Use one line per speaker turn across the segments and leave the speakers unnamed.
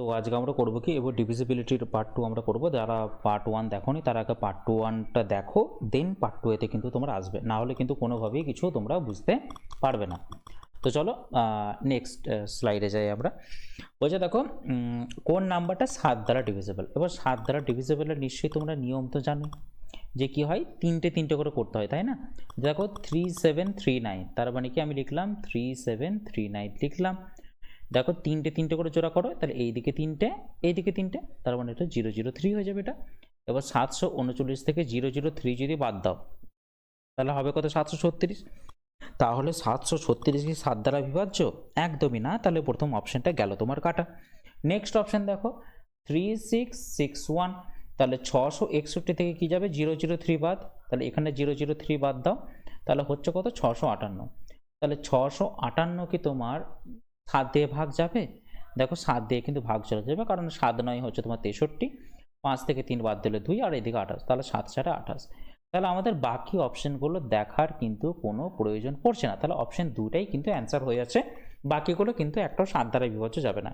তো আজকে আমরা করবো কি, এবার ডিভিজিবিলিটির পার্ট 2 আমরা করবো। যারা পার্ট 1 দেখোনি তারা আগে পার্ট 1টা দেখো, দেন পার্ট 2 এতে কিন্তু তোমরা আসবে, না হলে কিন্তু কোনোভাবেই কিছু তোমরা বুঝতে পারবে না। তো চলো নেক্সট স্লাইডে যাই আমরা। বলছে দেখো কোন নাম্বারটা 7 দ্বারা ডিভিজিবল। এবার 7 দ্বারা ডিভিজিবলের নিশ্চয়ই তোমরা নিয়ম তো জানো যে কি হয়, তিনটে তিনটে করে করতে হয়, তাই না? দেখো 3739, তার মানে কি আমি লিখলাম 3739 লিখলাম। দেখো তিনটে তিনটে করে জোড়া করো, তাহলে এইদিকে তিনটে এইদিকে তিনটে, তার মানে এটা 003 হয়ে যাবে এটা। এবার 739 থেকে 003 যদি বাদ দাও তাহলে হবে কত? 736। তাহলে 736 কি 7 দ্বারা বিভাজ্য? একদমই না, তাহলে প্রথম অপশনটা গেল তোমার কাটা। নেক্সট অপশন দেখো 3661, তাহলে 661 থেকে কি যাবে? 003 বাদ, তাহলে এখানে 003 বাদ দাও, তাহলে হচ্ছে কত? 658। তাহলে 658 কি তোমার 7 দিয়ে ভাগ যাবে? দেখো 7 দিয়ে কিন্তু ভাগ চলে যাবে, কারণ 7 9 হচ্ছে তোমার 63, 5 থেকে 3 বাদ দিলে 2 আর এদিকে 28, তাহলে 7 4 28। তাহলে আমাদের বাকি অপশনগুলো দেখার কিন্তু কোনো প্রয়োজন পড়ছে না, তাহলে অপশন 2টাই কিন্তু অ্যান্সার হয়ে যাচ্ছে। বাকিগুলো কিন্তু একটাও 7 দ্বারা বিভাজ্য যাবে না।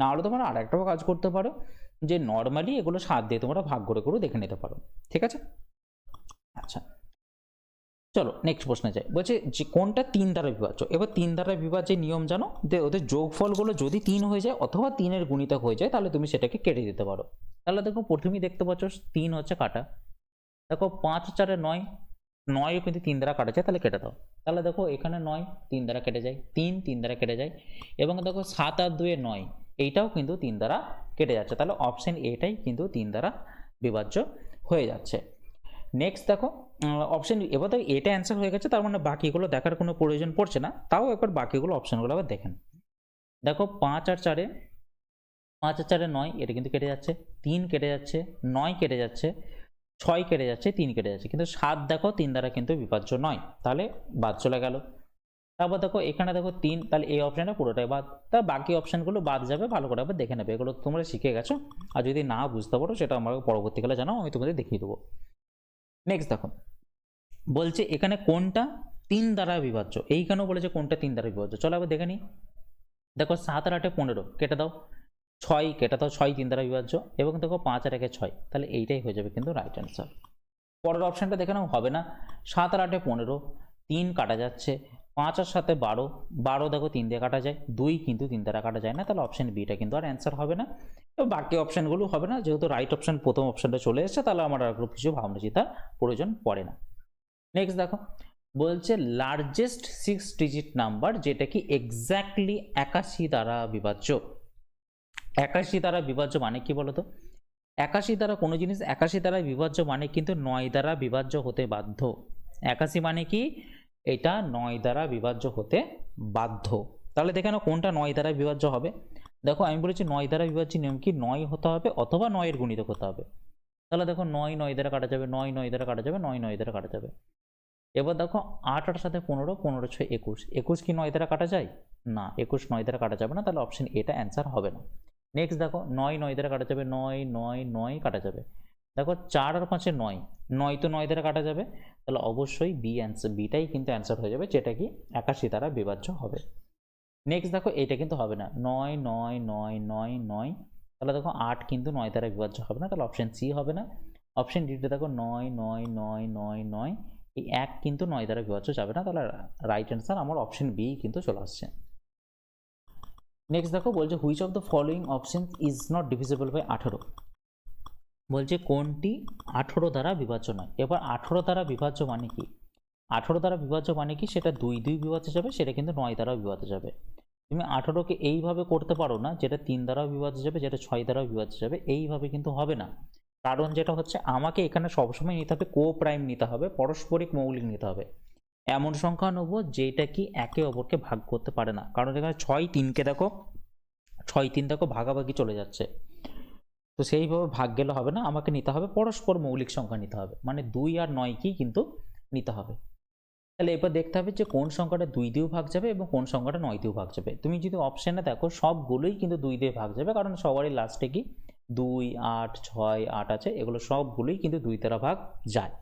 না হলে তোমরা আর একটাও কাজ করতে পারো, যে নর্মালি এগুলো 7 দিয়ে তোমরা ভাগ করে করে দেখে নিতে পারো, ঠিক আছে? আচ্ছা চলো নেক্সট প্রশ্নে যাই। বলছে যে কোনটা 3 দ্বারা বিভাজ্য। এবার 3 দ্বারা বিভাজ্যের নিয়ম জানো, যে ওদের যোগফলগুলো যদি 3 হয়ে যায় অথবা 3-এর গুণিতক হয়ে যায় তাহলে তুমি সেটাকে কেটে দিতে পারো। তাহলে দেখো প্রথমেই দেখতে পাচ্ছ 3 হচ্ছে কাটা। দেখো 5 4 9, 9ও কিন্তু 3 দ্বারা কাটা যায়, তাহলে কেটে দাও। তাহলে দেখো এখানে 9 3 দ্বারা কেটে যায়, 3 3 দ্বারা কেটে যায়, এবং দেখো 7 আর 2 9, এইটাও কিন্তু 3 দ্বারা কেটে যাচ্ছে, তাহলে অপশন এটাই কিন্তু 3 দ্বারা বিভাজ্য হয়ে যাচ্ছে। নেক্সট দেখো অপশন, এবার তো এটা অ্যান্সার হয়ে গেছে, তার মানে বাকিগুলো দেখার কোনো প্রয়োজন পড়ছে না। তাও একবার বাকিগুলো অপশনগুলো আবার দেখেন। দেখো 5 আর 4, 5 আর 4 9, এটা কিন্তু কেটে যাচ্ছে, 3 কেটে যাচ্ছে, 9 কেটে যাচ্ছে, 6 কেটে যাচ্ছে, 3 কেটে যাচ্ছে, কিন্তু 7 দেখো 3 দ্বারা কিন্তু বিভাজ্য নয়, তাহলে বাদ চলে গেল। তারপর দেখো এখানে দেখো 3, তাহলে এই অপশনটা পুরোটাই বাদ, তার বাকি অপশনগুলো বাদ যাবে, ভালো করে আবার দেখে নেবে, এগুলো তোমরা শিখে গেছো। আর যদি না বুঝতে পারো সেটা আমাকে পরবর্তীকালে জানাও, আমি তোমাদের দেখিয়ে দেবো। নেক্সট দেখো বলছে এখানে কোনটা 3 দ্বারা বিভাজ্য। এইখানেও বলেছে কোনটা 3 দ্বারা বিভাজ্য, চলো আবার দেখে নিই। দেখো 7 আর 8 15 কেটে দাও, 6 কেটে দাও, 6 3 দ্বারা বিভাজ্য, এবং দেখো 5 আর 1 6, তাহলে এইটাই হয়ে যাবে কিন্তু রাইট অ্যান্সার। পরের অপশনটা দেখে নাও, হবে না। 7 আর 8 15, 3 কাটা যাচ্ছে, 5 আর 7 12, 12 দেখো 3 দিয়ে কাটা যায়, 2 কিন্তু 3 দ্বারা কাটা যায় না, তাহলে অপশন বিটা কিন্তু আর অ্যান্সার হবে না। এবং বাকি অপশনগুলো হবে না, যেহেতু রাইট অপশন প্রথম অপশনটা চলে এসেছে, তাহলে আমার আর কিছু ভাবনা চিন্তার প্রয়োজন পড়ে না। নেক্সট দেখো বলছে লার্জেস্ট 6 ডিজিট নাম্বার যেটা কি এক্স্যাক্টলি 81 দ্বারা বিভাজ্য। 81 দ্বারা বিভাজ্য মানে কি বলতো? 81 দ্বারা কোনো জিনিস 81 দ্বারা বিভাজ্য মানে কিন্তু 9 দ্বারা বিভাজ্য হতে বাধ্য। 81 মানে কি? এটা 9 দ্বারা বিভাজ্য হতে বাধ্য। তাহলে দেখে নাও কোনটা 9 দ্বারা বিভাজ্য হবে। দেখো আমি বলেছি 9 দ্বারা বিভাজ্য নিয়ম কি? 9 হতে হবে অথবা 9 এর গুণিতক হতে হবে। তাহলে দেখো 9 9 দ্বারা কাটা যাবে, 9 9 দ্বারা কাটা যাবে, 9 9 দ্বারা কাটা যাবে। এবার দেখো 8 8 সাথে 15, 15 6 21, 21 কি 9 দ্বারা কাটা যায়? না, 21 9 দ্বারা কাটা যাবে না, তাহলে অপশন এটা অ্যান্সার হবে না। নেক্সট দেখো 9 9 দ্বারা কাটা যাবে, 9 9 9 কাটা যাবে। দেখো 4 আর 5 9, 9 তো 9 দ্বারা কাটা যাবে, তাহলে অবশ্যই বি অ্যান্সার, বিটাই কিন্তু অ্যান্সার হয়ে যাবে, যেটা কি 81 দ্বারা বিভাজ্য হবে। নেক্সট দেখো এটা কিন্তু হবে না, 9 9 9 9 9, তাহলে দেখো 8 কিন্তু 9 দ্বারা বিভাজ্য হবে না, তাহলে অপশন সি হবে না। অপশন ডিতে দেখো 9 9 9 9 9, এই 1 কিন্তু 9 দ্বারা বিভাজ্য যাবে না, তাহলে রাইট অ্যান্সার আমার অপশন বি কিন্তু চলে আসছে। নেক্সট দেখো বলছে which of the following option is not divisible by 18। বলছে কোনটি 18 দ্বারা বিভাজ্য নয়। এবার 18 দ্বারা বিভাজ্য মানে কি? 18 দ্বারা বিভাজ্য মানে কি? সেটা 2 2 বিভাজ্য যাবে, সেটা কিন্তু 9 দ্বারা বিভাজ্য যাবে। তুমি 18কে এইভাবে করতে পারো না, যেটা 3 দ্বারাও বিভাজ্য যাবে, যেটা 6 দ্বারাও বিভাজ্য যাবে, এইভাবে কিন্তু হবে না। কারণ যেটা হচ্ছে, আমাকে এখানে সবসময় নিতে হবে কো প্রাইম নিতে হবে, পারস্পরিক মৌলিক নিতে হবে, এমন সংখ্যা নেব যেটা কি একে অপরকে ভাগ করতে পারে না। কারণ এখানে 6 3কে দেখো, 6 3 দেখো ভাগাভাগি চলে যাচ্ছে, তো সেইভাবে ভাগ গেলে হবে না, আমাকে নিতে হবে পরস্পর মৌলিক সংখ্যা নিতে হবে, মানে 2 আর 9কেই কিন্তু নিতে হবে। তাহলে এবার দেখতে হবে যে কোন সংখ্যাটা 2 দিয়েও ভাগ যাবে এবং কোন সংখ্যাটা 9 দিয়েও ভাগ যাবে। তুমি যদি অপশনে দেখো সবগুলোই কিন্তু 2 দিয়ে ভাগ যাবে, কারণ সবারই লাস্টে কি 2 8 6 8 আছে, এগুলো সবগুলোই কিন্তু 2 দ্বারা ভাগ যায়।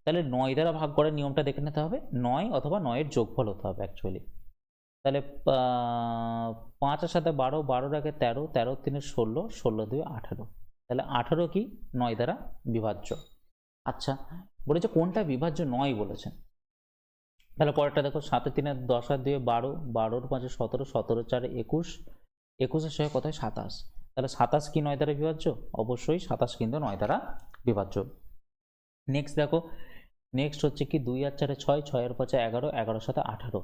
তাহলে 9 দ্বারা ভাগ করার নিয়মটা দেখে নিতে হবে, 9 অথবা 9 এর যোগফল হতে হবে অ্যাকচুয়ালি। তাহলে 5-এর সাথে 12, 12 একে 13, 13 3 16, 16 2 18, তাহলে 18 কি 9 দ্বারা বিভাজ্য। আচ্ছা, বলেছে কোনটা বিভাজ্য নয় বলেছেন। তাহলে পরেরটা দেখো, 7 3 10 আর 2 12, 12 5 17, 17 4 21, 21 সঙ্গে কত হয় 27, তাহলে 27 কি 9 দ্বারা বিভাজ্য? অবশ্যই 27 কিন্তু 9 দ্বারা বিভাজ্য। নেক্সট দেখো, নেক্সট হচ্ছে কি 2 আর 4 6, 6 আর 5 11, 11 সাথে 18,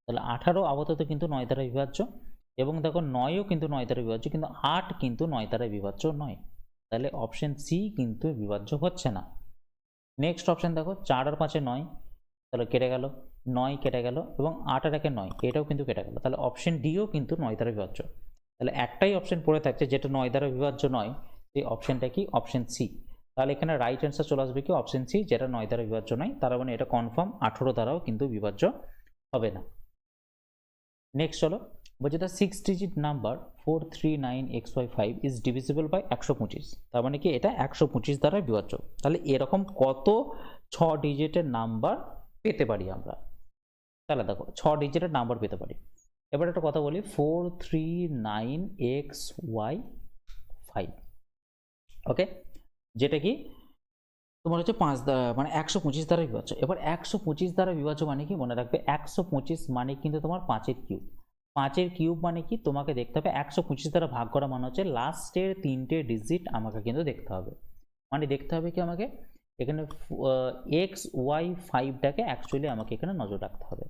তাহলে 18 আপাতত কিন্তু 9 দ্বারা বিভাজ্য, এবং দেখো 9ও কিন্তু 9 দ্বারা বিভাজ্য, কিন্তু 8 কিন্তু 9 দ্বারা বিভাজ্য নয়, তাহলে অপশন সি কিন্তু বিভাজ্য হচ্ছে না। নেক্সট অপশন দেখো, 4 আর 5 9, তাহলে কেটে গেল, 9 কেটে গেল, এবং 8 আর 1 9, এটাও কিন্তু কেটে গেল, তাহলে অপশন ডিও কিন্তু 9 দ্বারা বিভাজ্য। তাহলে একটাই অপশন পড়ে থাকছে যেটা 9 দ্বারা বিভাজ্য নয়, সেই অপশনটা কি? Option C. তাহলে এখানে রাইট অ্যান্সার চলে আসবে কি? অপশন সি, যেটা 9 দ্বারা বিভাজ্য নয়, তার মানে এটা কনফার্ম 18 দ্বারাও কিন্তু বিভাজ্য হবে না। নেক্সট চলো, বলছে the 6 digit number 439xy5 is divisible by 125, তার মানে কি এটা 125 দ্বারা বিভাজ্য। তাহলে এরকম কত 6 ডিজিটের নাম্বার পেতে পারি আমরা? তাহলে দেখো 6 ডিজিটের নাম্বার পেতে পারি। এবার একটা কথা বলি, 439xy5, ওকে, যেটা কি তোমার হচ্ছে 5 মানে 125 দ্বারা বিভাজ্য। এবার 125 দ্বারা বিভাজ্য মানে কি? মনে রাখবে 125 মানে কিন্তু তোমার 5-এর কিউব। 5-এর কিউব মানে কি? তোমাকে দেখতে হবে 125 দ্বারা ভাগ করা মানে হচ্ছে লাস্টের 3টে ডিজিট আমাকে কিন্তু দেখতে হবে। মানে দেখতে হবে কি আমাকে এখানে xy5টাকে অ্যাকচুয়ালি আমাকে এখানে নজর রাখতে হবে।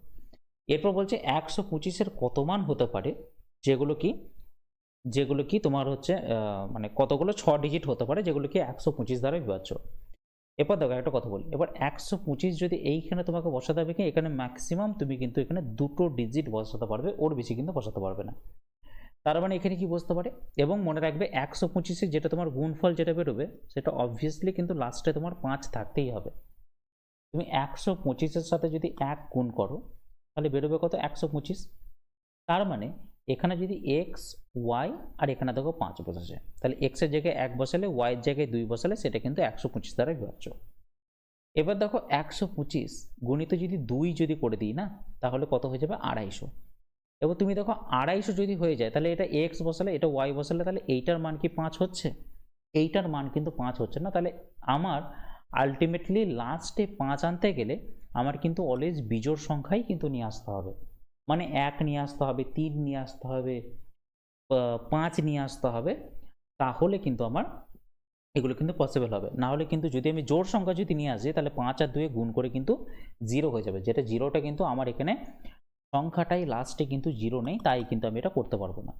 এরপর বলছে 125-এর কত মান হতে পারে যেগুলো কি তোমার হচ্ছে মানে কতগুলো 6 ডিজিট হতে পারে যেগুলো কি 125 দ্বারা বিভাজ্য। এরপর দেখো একটা কথা বলি, এবার 125 যদি এইখানে তোমাকে বসাতে হবে কি, এখানে ম্যাক্সিমাম তুমি কিন্তু এখানে 2টো ডিজিট বসাতে পারবে, ওর বেশি কিন্তু বসাতে পারবে না। তার মানে এখানে কি বসতে পারে? এবং মনে রাখবে 125-এর যেটা তোমার গুণফল যেটা বেরোবে সেটা অবভিয়াসলি কিন্তু লাস্টে তোমার 5 থাকতেই হবে। তুমি 125-এর সাথে যদি 1 গুণ করো তাহলে বেরোবে কত? 125। তার মানে এখানে যদি এক্স ওয়াই আর এখানে দেখো 5 বসেছে, তাহলে এক্স এর জায়গায় 1 বসালে, ওয়াই এর জায়গায় 2 বসালে সেটা কিন্তু 125 দ্বারা বিভাজ্য। এবার দেখো 125 গুণিত যদি 2 যদি করে দিই না, তাহলে কত হয়ে যাবে? 250। এবার তুমি দেখো 250 যদি হয়ে যায় তাহলে এটা এক্স বসালে, এটা ওয়াই বসালে, তাহলে এইটার মান কি 5 হচ্ছে? এইটার মান কিন্তু 5 হচ্ছে না। তাহলে আমার আলটিমেটলি লাস্টে 5 আনতে গেলে আমার কিন্তু অলওয়েজ বিজোড় সংখ্যাই কিন্তু নিয়ে আসতে হবে। মানে 1 নিয়ে আসতে হবে, 3 নিয়ে আসতে হবে, 5 নিয়ে আসতে হবে, তাহলে কিন্তু আমার এগুলো কিন্তু পসিবল হবে। না হলে কিন্তু যদি আমি জোড় সংখ্যা যদি নিয়ে আসি তাহলে 5 আর 2 গুণ করে কিন্তু 0 হয়ে যাবে, যেটা জিরোটা কিন্তু আমার এখানে সংখ্যাটাই লাস্টে কিন্তু 0 নেই, তাই কিন্তু আমি এটা করতে পারবো না।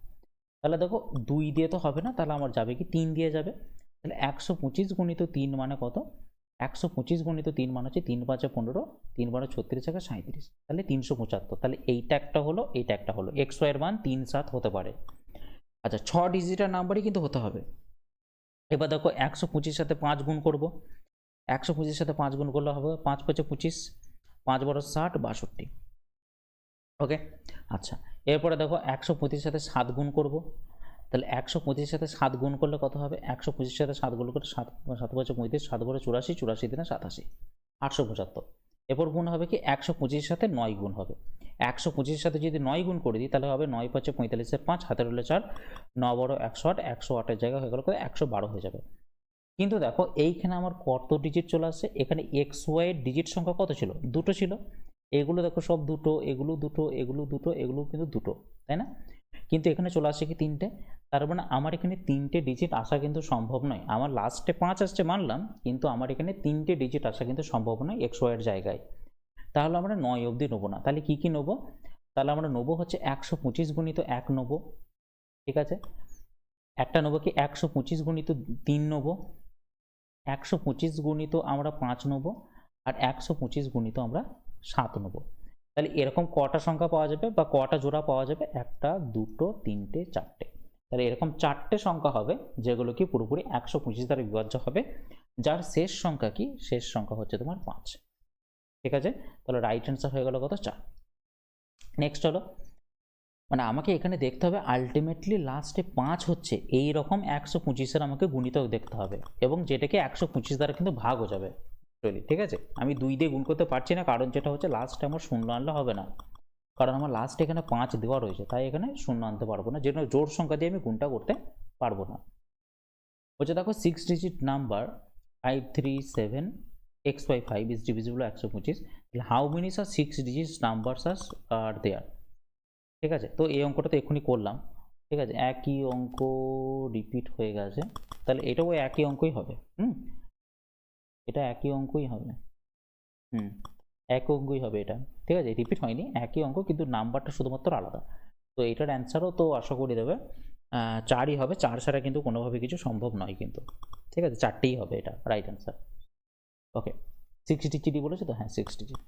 তাহলে দেখো 2 দিয়ে তো হবে না, তাহলে আমার যাবে কি 3 দিয়ে যাবে। তাহলে 125 গুণিত 3 মানে কত? 125 গুণিত 3 মানে হচ্ছে 3 5 15, 3 12 36 টাকা 37, তাহলে 375। তাহলে এইটা একটা হলো, এইটা একটা হলো, এক্স ওয়াই এর মান 3 7 হতে পারে। আচ্ছা, 6 ডিজিটের নাম্বারই কিন্তু হতে হবে। এবার দেখো 125 সাথে 5 গুণ করব, 125 সাথে 5 গুণ করলে হবে 5 5 25, 5 12 60 62, ওকে। আচ্ছা, এরপরে দেখো 125 সাথে 7 গুণ করব, তাহলে 125 সাথে 7 গুণ করলে কত হবে? 125 সাথে 7 গুণ করলে 7 7 5 35, 7 12 84, 84 দিনে 87, 875। এরপর গুণ হবে কি 125 সাথে 9 গুণ হবে, 125 সাথে যদি 9 গুণ করে দিই তাহলে হবে 9 5 45 5, হাতের হলে 4, 9 12 108, 108-এর জায়গা হয়ে গেল 112 হয়ে যাবে। কিন্তু দেখো এইখানে আমার কত ডিজিট চলে আসছে? এখানে এক্স ওয়াই এর ডিজিট সংখ্যা কত ছিল? 2টো ছিল। এগুলো দেখো সব 2টো, এগুলো 2টো, এগুলো 2টো, এগুলো কিন্তু 2টো, তাই না? কিন্তু এখানে চলে আসছে কি 3টে। তার মানে আমার এখানে 3টে ডিজিট আসা কিন্তু সম্ভব নয়। আমার লাস্টে 5 আসছে মানলাম, কিন্তু আমার এখানে 3টে ডিজিট আসা কিন্তু সম্ভব নয় এক্স ওয়াই এর জায়গায়। তাহলে আমরা 9 অবধি নেবো না। তাহলে কি নেবো? তাহলে আমরা নেবো হচ্ছে 125 গুণিত 1 নেবো, ঠিক আছে। একটা নেবো কি 125 গুণিত 3 নেবো, 125 গুণিত আমরা 5 নেবো, আর 125 গুণিত আমরা 7 নেবো। তাহলে এরকম কটা সংখ্যা পাওয়া যাবে বা কটা জোড়া পাওয়া যাবে? 1 2 3 4টে। তাহলে এরকম 4টে সংখ্যা হবে যেগুলো কি পুরোপুরি 125 দ্বারা বিভাজ্য হবে, যার শেষ সংখ্যা কি? শেষ সংখ্যা হচ্ছে তোমার 5, ঠিক আছে। তাহলে রাইট অ্যান্সার হয়ে গেল কত? 4। নেক্সট হলো, মানে আমাকে এখানে দেখতে হবে আলটিমেটলি লাস্টে 5 হচ্ছে এই রকম 125-এর আমাকে গুণিতক দেখতে হবে, এবং যেটাকে 125 দ্বারা কিন্তু ভাগও যাবে, ঠিক আছে। আমি 2 দিয়ে গুণ করতে পারছি না, কারণ যেটা হচ্ছে লাস্টে আমার শূন্য আনলে হবে না। কারণ আমার লাস্ট এখানে 5 দেওয়া রয়েছে, তাই এখানে শূন্য আনতে পারবো না, যেন জোড় সংখ্যা দিয়ে আমি গুণটা করতে পারবো না। বলছে দেখো 6 digit number 537 x by 5 is divisible by 125, তাহলে how many are 6 digit numbers are there. ঠিক আছে, তো এই অঙ্কটা তো এক্ষুনি করলাম। ঠিক আছে, একই অঙ্ক রিপিট হয়ে গেছে, তাহলে এটাও একই অঙ্কই হবে। এটা একই অঙ্কই হবে। এক অঙ্কই হবে এটা। ঠিক আছে, রিপিট হয়নি, একই অঙ্ক, কিন্তু নাম্বারটা শুধুমাত্র আলাদা। তো এটার অ্যান্সারও তো আশা করি দেবে 4ই হবে। 4 ছাড়া কিন্তু কোনোভাবে কিছু সম্ভব নয় কিন্তু। ঠিক আছে, 4টেই হবে এটা রাইট অ্যান্সার। ওকে, 6 ডিজিটই বলেছে তো, হ্যাঁ 6 ডিজিট।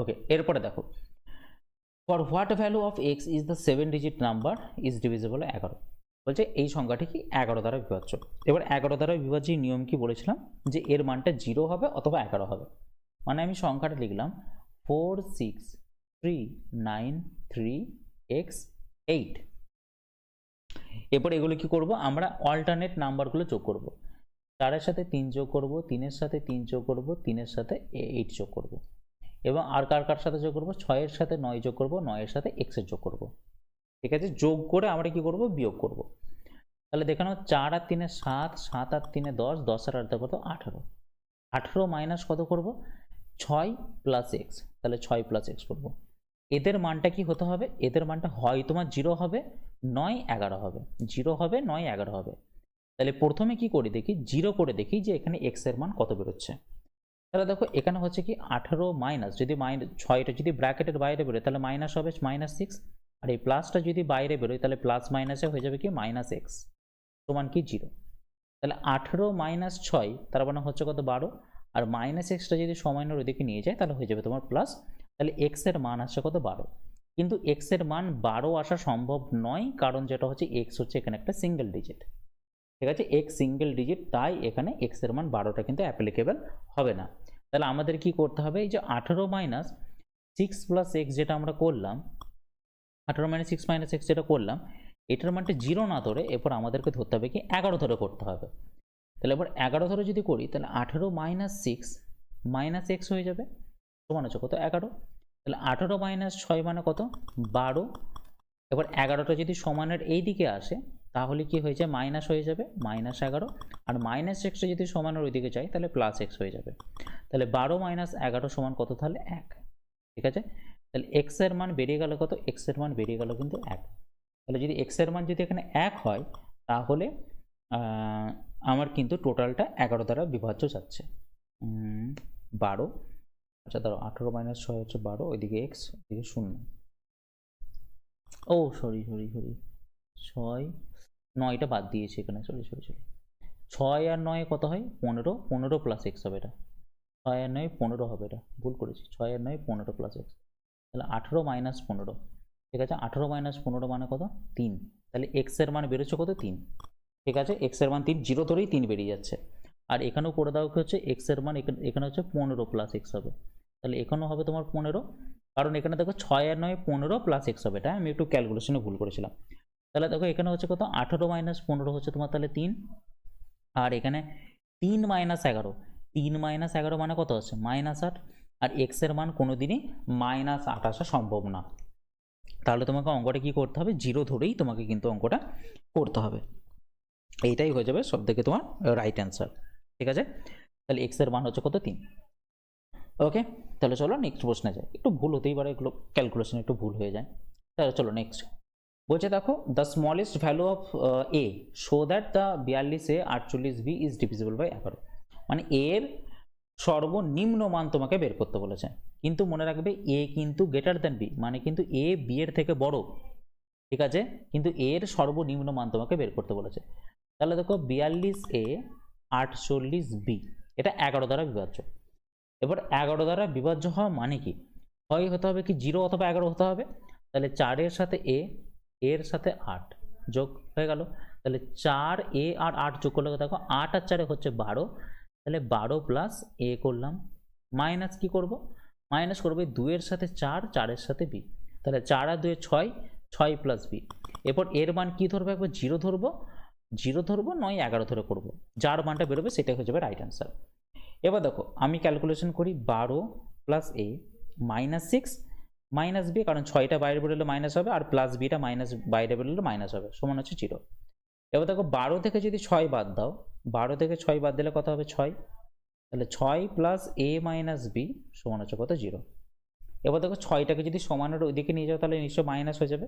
ওকে, এরপরে দেখো, for what value of x is the 7 digit number is divisible 11। বলছে এই সংখ্যাটি কি 11 দ্বারা বিভাজ্য। এবার 11 দ্বারা বিভাজ্যের নিয়ম কি বলেছিলাম, যে এর মানটা 0 হবে অথবা 11 হবে। মানে আমি সংখ্যাটা লিখলাম 4 6 3 9 3 x 8। এরপর এগুলো কি করব, আমরা অল্টারনেট নাম্বারগুলো যোগ করব। 4-এর সাথে 3 যোগ করব, 3-এর সাথে 3 যোগ করব, 3-এর সাথে 8 যোগ করব, এবং আর কার সাথে যোগ করব, 6-এর সাথে 9 যোগ করব, 9-এর সাথে x এর যোগ করব। ঠিক আছে, যোগ করে আমরা কি করব, বিয়োগ করব। তাহলে দেখে নাও 4 আর 3 7, 7 আর 3 10, 10 আর 8 কত 18। 18 মাইনাস কত করব, 6 প্লাস এক্স, তাহলে 6 প্লাস এক্স করবো। এদের মানটা কি হতে হবে, এদের মানটা হয় তোমার 0 হবে, নয় 11 হবে। 0 হবে, নয় 11 হবে। তাহলে প্রথমে কি করে দেখি, 0 করে দেখি যে এখানে এক্স এর মান কত বেরোচ্ছে। তাহলে দেখো এখানে হচ্ছে কি 18 মাইনাস, যদি 6টা যদি ব্র্যাকেটের বাইরে বেরোয় তাহলে মাইনাস হবে -6, আর এই প্লাসটা যদি বাইরে বেরোয় তাহলে প্লাস মাইনাসে হয়ে যাবে কি -x সমান কি 0। তাহলে 18 মাইনাস 6 তার মানে হচ্ছে কত 12, আর -xটা যদি সমানের ওইদিকে নিয়ে যায় তাহলে হয়ে যাবে তোমার প্লাস। তাহলে x এর মান আসছে কত 12, কিন্তু x এর মান 12 আসা সম্ভব নয়, কারণ যেটা হচ্ছে x হচ্ছে এখানে একটা সিঙ্গেল ডিজিট। ঠিক আছে, x সিঙ্গেল ডিজিট, তাই এখানে x এর মান 12টা কিন্তু অ্যাপ্লিকেবল হবে না। তাহলে আমাদের কি করতে হবে, এই যে 18 মাইনাস 6 প্লাস এক্স যেটা আমরা করলাম, 18 মাইনাস 6 মাইনাস এক্স যেটা করলাম, এটার মানটা 0 না ধরে এরপর আমাদেরকে ধরতে হবে কি 11 ধরে করতে হবে। তাহলে এবার 11 ধরে যদি করি তাহলে 18 মাইনাস 6 মাইনাস এক্স হয়ে যাবে, সমান হচ্ছে কত 11। তাহলে 18 মাইনাস 6 মানে কত 12। এবার 11টা যদি সমানের এই দিকে আসে তাহলে কি হয়ে যায়, মাইনাস হয়ে যাবে -11, আর মাইনাস এক্সটা যদি সমানের ওই দিকে যায় তাহলে প্লাস এক্স হয়ে যাবে। তাহলে 12 মাইনাস 11 সমান কত, তাহলে 1। ঠিক আছে, তাহলে এক্স এর মান বেরিয়ে গেল কত, এক্স এর মান বেরিয়ে গেল কিন্তু 1। তাহলে যদি এক্স এর মান যদি এখানে 1 হয় তাহলে আমার কিন্তু টোটালটা 11 দ্বারা বিভাজ্য যাচ্ছে। 12, আচ্ছা ধরো 18 মাইনাস 6 হচ্ছে 12, ওইদিকে এক্স ওইদিকে 0। ও সরি 6 9টা বাদ দিয়েছি এখানে, সরি 6 আর 9 কত হয় 15, 15 প্লাস এক্স হবে এটা, 6 আর 9 15 হবে, এটা ভুল করেছি, 6 আর 9 15 প্লাস এক্স, তাহলে 18 মাইনাস 15। ঠিক আছে, 18 মাইনাস 15 মানে কত 3, তাহলে এক্স এর মান বেরোচ্ছে কত 3। ঠিক আছে, এক্স এর মান 3, 0 ধরেই 3 বেরিয়ে যাচ্ছে। আর এখানেও করে দেওয়া হচ্ছে এক্স এর মান এখানে হচ্ছে 15 প্লাস এক্স হবে, তাহলে এখানেও হবে তোমার 15, কারণ এখানে দেখো 6 আর 9 15 প্লাস এক্স হবে, এটা আমি একটু ক্যালকুলেশনে ভুল করেছিলাম। তাহলে দেখো এখানে হচ্ছে কত 18 মাইনাস 15 হচ্ছে তোমার তাহলে 3, আর এখানে 3 মাইনাস 11, 3 মাইনাস 11 মানে কত হচ্ছে -8, আর এক্স এর মান কোনোদিনই -8 আসা সম্ভব না। তাহলে তোমাকে অঙ্কটা কি করতে হবে, 0 ধরেই তোমাকে কিন্তু অঙ্কটা করতে হবে। এইটাই হয়ে যাবে সব থেকে তোমার রাইট অ্যান্সার। ঠিক আছে, তাহলে এক্স এর মান হচ্ছে কত 3। ওকে, তাহলে চলো নেক্সট প্রশ্নে যাই। একটু ভুল হতেই পারে, এগুলো ক্যালকুলেশন একটু ভুল হয়ে যায়। তাহলে চলো নেক্সট। বলছে দেখো the smallest value of A so that the 42A 48B is divisible by 11। মানে এর সর্বনিম্ন মান তোমাকে বের করতে বলেছে, কিন্তু মনে রাখবে এ কিন্তু গ্রেটার দ্যান বি, মানে কিন্তু এ বি এর থেকে বড়। ঠিক আছে, কিন্তু এর সর্বনিম্ন মান তোমাকে বের করতে বলেছে। তাহলে দেখো 42A 48B এটা 11 দ্বারা বিভাজ্য। এবার 11 দ্বারা বিভাজ্য হওয়া মানে কি, হয় হতে হবে কি 0 অথবা 11 হতে হবে। তাহলে 4-এর সাথে এ, এর সাথে 8 যোগ হয়ে গেল, তাহলে 4A আর 8 যোগ করলে দেখো 8 আর 4 হচ্ছে 12, তাহলে 12 প্লাস এ করলাম, মাইনাস কি করব, মাইনাস করবে 2-এর সাথে 4, 4-এর সাথে বি, তাহলে 4 আর 2 6, 6 প্লাস বি। এরপর এর মান কি ধরবো, একবার 0 ধরবো, 0 ধরবো, নয় 11 ধরে করবো, যার মানটা বেরোবে সেটাই হয়ে যাবে রাইট অ্যান্সার। এবার দেখো আমি ক্যালকুলেশন করি 12 প্লাস এ -6 মাইনাস বি, কারণ 6টা বাইরে বেরোলে মাইনাস হবে, আর প্লাস বিটা মাইনাস বাইরে বেরোলে মাইনাস হবে, সমান হচ্ছে 0। এবার দেখো 12 থেকে যদি 6 বাদ দাও, 12 থেকে 6 বাদ দিলে কত হবে 6, তাহলে 6 প্লাস এ মাইনাস বি সমান হচ্ছে কত 0। এবার দেখো 6টাকে যদি সমানের ওইদিকে নিয়ে যাও তাহলে নিশ্চয় মাইনাস হয়ে যাবে।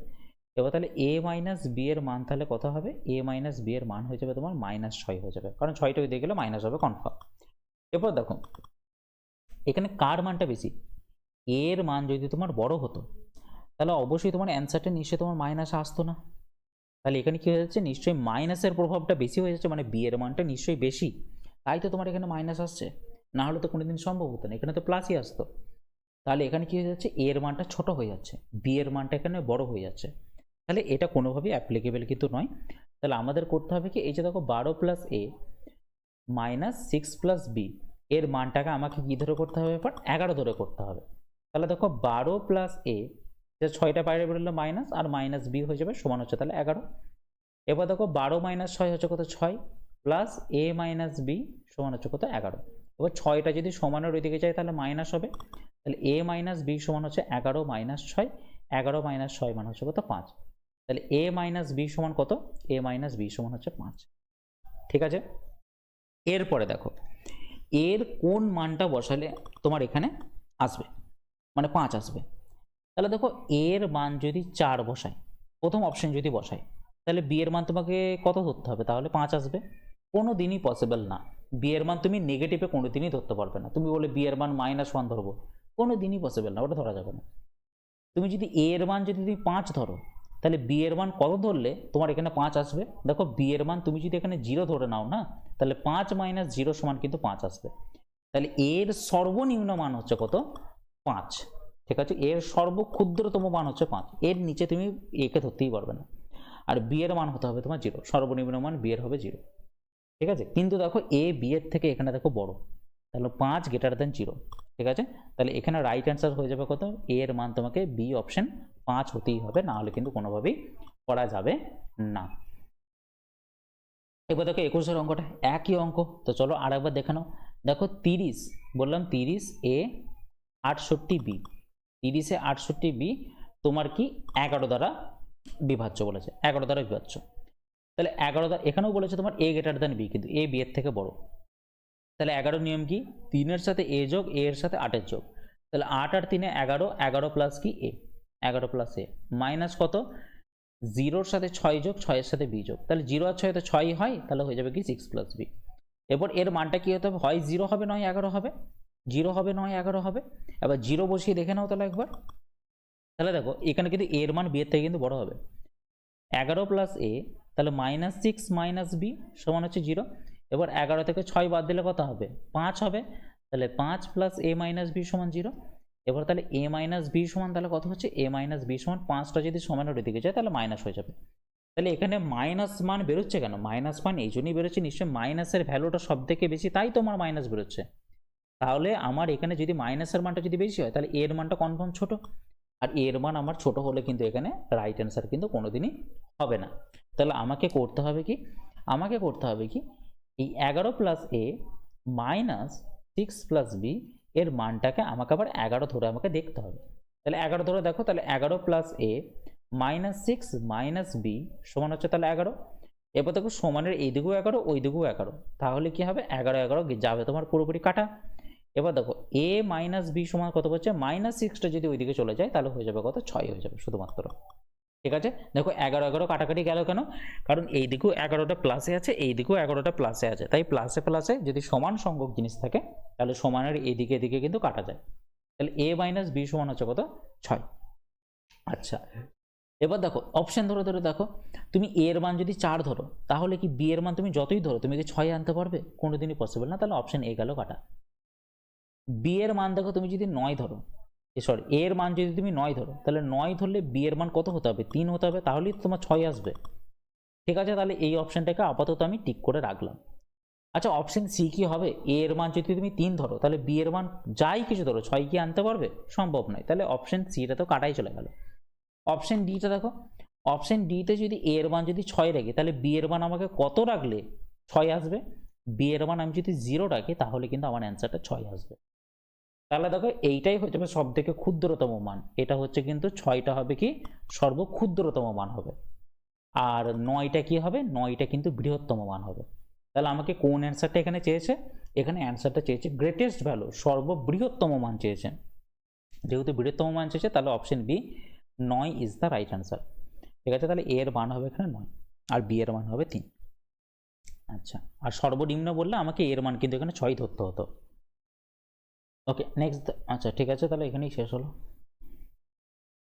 এবার তাহলে এ মাইনাস বি এর মান তাহলে কত হবে, এ মাইনাস বি এর মান হয়ে যাবে তোমার -6 হয়ে যাবে, কারণ 6টা ওইদিকে গেলে মাইনাস হবে কনফার্ম। এরপর দেখো এখানে কার মানটা বেশি, এর মান যদি তোমার বড় হতো তাহলে অবশ্যই তোমার অ্যান্সারটা নিশ্চয়ই তোমার মাইনাস আসতো না। তাহলে এখানে কি হয়ে যাচ্ছে, নিশ্চয়ই মাইনাসের প্রভাবটা বেশি হয়ে যাচ্ছে, মানে বি এর মানটা নিশ্চয়ই বেশি, তাই তো তোমার এখানে মাইনাস আসছে, না হলে তো কোনোদিন সম্ভব হতো না, এখানে তো প্লাসই আসতো। তাহলে এখানে কি হয়ে যাচ্ছে, এ এর মানটা ছোট হয়ে যাচ্ছে, বি এর মানটা এখানে বড় হয়ে যাচ্ছে, তাহলে এটা কোনোভাবেই অ্যাপ্লিকেবল কিন্তু নয়। তাহলে আমাদের করতে হবে কি, এই যে দেখো 12 প্লাস এ মাইনাস 6 প্লাস বি এর মানটাকে আমাকে কি ধরে করতে হবে, এবার 11 ধরে করতে হবে। তাহলে দেখো 12 প্লাস এ, যে 6টা বাইরে বেরোলে মাইনাস, আর মাইনাস বি হয়ে যাবে সমান হচ্ছে তাহলে 11। এবার দেখো 12 মাইনাস 6 হচ্ছে কত 6, প্লাস এ মাইনাস বি সমান হচ্ছে কত 11। এবার 6টা যদি সমানের ওইদিকে যায় তাহলে মাইনাস হবে, তাহলে এ মাইনাস বি সমান হচ্ছে 11 মাইনাস 6, 11 মাইনাস 6 মান হচ্ছে কত 5, তাহলে এ মাইনাস বি সমান কত, এ মাইনাস বি সমান হচ্ছে 5। ঠিক আছে, এরপরে দেখো এর কোন মানটা বসালে তোমার এখানে আসবে, মানে 5 আসবে। তাহলে দেখো এর মান যদি 4 বসাই, প্রথম অপশন যদি বসাই, তাহলে বি এর মান তোমাকে কত ধরতে হবে, তাহলে 5 আসবে। কোনো দিনই পসিবল না, বি এর মান তুমি নেগেটিভে কোনো দিনই ধরতে পারবে না, তুমি বলে বি এর মান -1 ধরবো, কোনো দিনই পসিবল না, ওটা ধরা যাবে না। তুমি যদি এ এর মান যদি তুমি 5 ধরো, তাহলে বি এর মান কত ধরলে তোমার এখানে 5 আসবে, দেখো বি এর মান তুমি যদি এখানে 0 ধরে নাও না, তাহলে 5 মাইনাস 0 সমান কিন্তু 5 আসবে। তাহলে এর সর্বনিম্ন মান হচ্ছে কত 5, ঠিক আছে, এর সর্বক্ষুদ্রতম মান হচ্ছে 5, এর নিচে তুমি একে ধরতেই পারবে না। আর বি এর মান হতে হবে তোমার 0, সর্বনিম্ন মান বি এর হবে 0, ঠিক আছে। কিন্তু দেখো এ বি এর থেকে এখানে দেখো বড়, তাহলে 5 গ্রেটার দেন 0, ঠিক আছে। তাহলে এখানে রাইট অ্যান্সার হয়ে যাবে কত, এ এর মান তোমাকে বি অপশন 5 হতেই হবে, না হলে কিন্তু কোনোভাবেই করা যাবে না। এবার দেখো 21 অঙ্কটা একই অঙ্ক, তো চলো আর একবার দেখে নাও। দেখো 30 বললাম, 30 এ 68 বি, 30 এ 68 বি তোমার কি 11 দ্বারা বিভাজ্য বলেছে, 11 দ্বারা বিভাজ্য। তাহলে 11 দ্বারা, এখানেও বলেছে তোমার এ গ্রেটার দেন বি, কিন্তু এ বি এর থেকে বড়। তাহলে 11 নিয়ম কি, 3 এর সাথে এ যোগ, এ এর সাথে 8 এর যোগ, তাহলে 8 আর 3 11, 11 প্লাস কি এ, 11 প্লাস এ মাইনাস কত, 0 এর সাথে 6 যোগ, 6 এর সাথে বি যোগ, তাহলে 0 আর 6 তো 6 হয়, তাহলে হয়ে যাবে কি 6 প্লাস বি। এরপর এর মানটা কি হতে হবে, হয় 0 হবে নয় 11 হবে, 0 হবে নয় 11 হবে। এবার 0 বসিয়ে দেখে নাও তাহলে একবার, তাহলে দেখো এখানে কিন্তু এর মান বি এর থেকে কিন্তু বড় হবে, 11 প্লাস এ, তাহলে -6 মাইনাস বি সমান হচ্ছে 0। এবার 11 থেকে 6 বাদ দিলে কত হবে 5 হবে, তাহলে 5 প্লাস এ মাইনাস বি সমান 0। এবার তাহলে এ মাইনাস বি সমান তাহলে কত হচ্ছে, এ মাইনাস বি সমান 5টা যদি সমানের দিকে যায় তাহলে মাইনাস হয়ে যাবে। তাহলে এখানে মাইনাস মান বেরোচ্ছে কেন, মাইনাস মান এই জন্যই বেরোচ্ছে, নিশ্চয়ই মাইনাসের ভ্যালুটা সব থেকে বেশি, তাই তোমার মাইনাস বেরোচ্ছে। তাহলে আমার এখানে যদি মাইনাসের মানটা যদি বেশি হয় তাহলে এর মানটা কনফার্ম ছোট, আর এর মান আমার ছোট হলে কিন্তু এখানে রাইট অ্যান্সার কিন্তু কোনোদিনই হবে না। তাহলে আমাকে করতে হবে কি, আমাকে করতে হবে কি, এই 11 প্লাস এ মাইনাস 6 প্লাস বি এর মানটাকে আমাকে আবার 11 ধরে আমাকে দেখতে হবে। তাহলে 11 ধরে দেখো, তাহলে 11 প্লাস এ মাইনাস 6 মাইনাস বি সমান হচ্ছে তাহলে 11। এবার দেখো সমানের এই দিকেও 11 ওই দিকেও 11, তাহলে কি হবে 11 11 যাবে তোমার পুরোপুরি কাটা। এবার দেখো এ মাইনাস বি সমান কত হচ্ছে, -6টা যদি ওইদিকে চলে যায় তাহলে হয়ে যাবে কত 6 হয়ে যাবে শুধুমাত্র, ঠিক আছে। দেখো 11 11 কাটাকাটি গেল কেন, কারণ এই দিকেও 11টা প্লাসে আছে, এই দিকেও 11টা প্লাসে আছে, তাই প্লাসে প্লাসে যদি সমান সংখ্যক জিনিস থাকে তাহলে সমানের এদিকে এদিকে কিন্তু কাটা যায়। তাহলে এ মাইনাস বি সমান হচ্ছে কত 6। আচ্ছা এবার দেখো অপশন ধরে ধরে দেখো, তুমি এ এর মান যদি 4 ধরো তাহলে কি বি এর মান তুমি যতই ধরো তুমি কি 6 আনতে পারবে, কোনোদিনই পসিবল না, তাহলে অপশন এ গেল কাটা। বি এর মান দেখো তুমি যদি 9 ধরো, সরি এ এর মান যদি তুমি 9 ধরো, তাহলে 9 ধরলে বি এর মান কত হতে হবে 3 হতে হবে, তাহলেই তোমার 6 আসবে, ঠিক আছে। তাহলে এই অপশনটাকে আপাতত আমি টিক করে রাখলাম। আচ্ছা অপশন সি কি হবে, এ এর মান যদি তুমি 3 ধরো তাহলে বি এর মান যাই কিছু ধরো 6 কি আনতে পারবে, সম্ভব নয়, তাহলে অপশন সিটা তো কাটাই চলে গেল। অপশন ডিটা দেখো, অপশন ডিতে যদি এ এর মান যদি 6 রাখি তাহলে বি এর মান আমাকে কত রাখলে 6 আসবে, বি এর মান আমি যদি 0 রাখি তাহলে কিন্তু আমার অ্যান্সারটা 6 আসবে। তাহলে দেখো এইটাই হচ্ছে সব থেকে ক্ষুদ্রতম মান, এটা হচ্ছে কিন্তু 6টা হবে কি সর্বক্ষুদ্রতম মান হবে, আর 9টা কি হবে, 9টা কিন্তু বৃহত্তম মান হবে। তাহলে আমাকে কোন অ্যান্সারটা এখানে চেয়েছে, এখানে অ্যান্সারটা চেয়েছে গ্রেটেস্ট ভ্যালু, সর্ববৃহত্তম মান চেয়েছে। যেহেতু বৃহত্তম মান চেয়েছে তাহলে option B 9 is the right answer. ঠিক আছে, তাহলে এ এর মান হবে এখানে 9 আর বি এর মান হবে 3। আচ্ছা, আর সর্বনিম্ন বললে আমাকে এর মান কিন্তু এখানে 6 ধরতে হতো। Okay next. আচ্ছা ঠিক আছে, তাহলে এখানেই শেষ হলো।